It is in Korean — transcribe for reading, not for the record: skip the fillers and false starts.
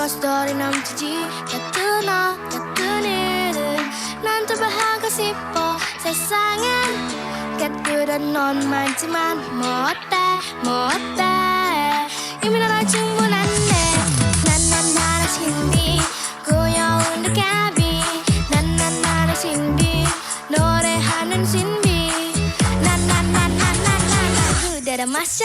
스토리 넘치지 곁은 너 곁은 일은 난 좀 하고 싶어 세상엔 곁들은 넌 많지만 뭐 어때 이미 너랑 충분한데 나는 신비 고여운 도깨비 나는 신비 노래하는 신비 난 그대로 마셔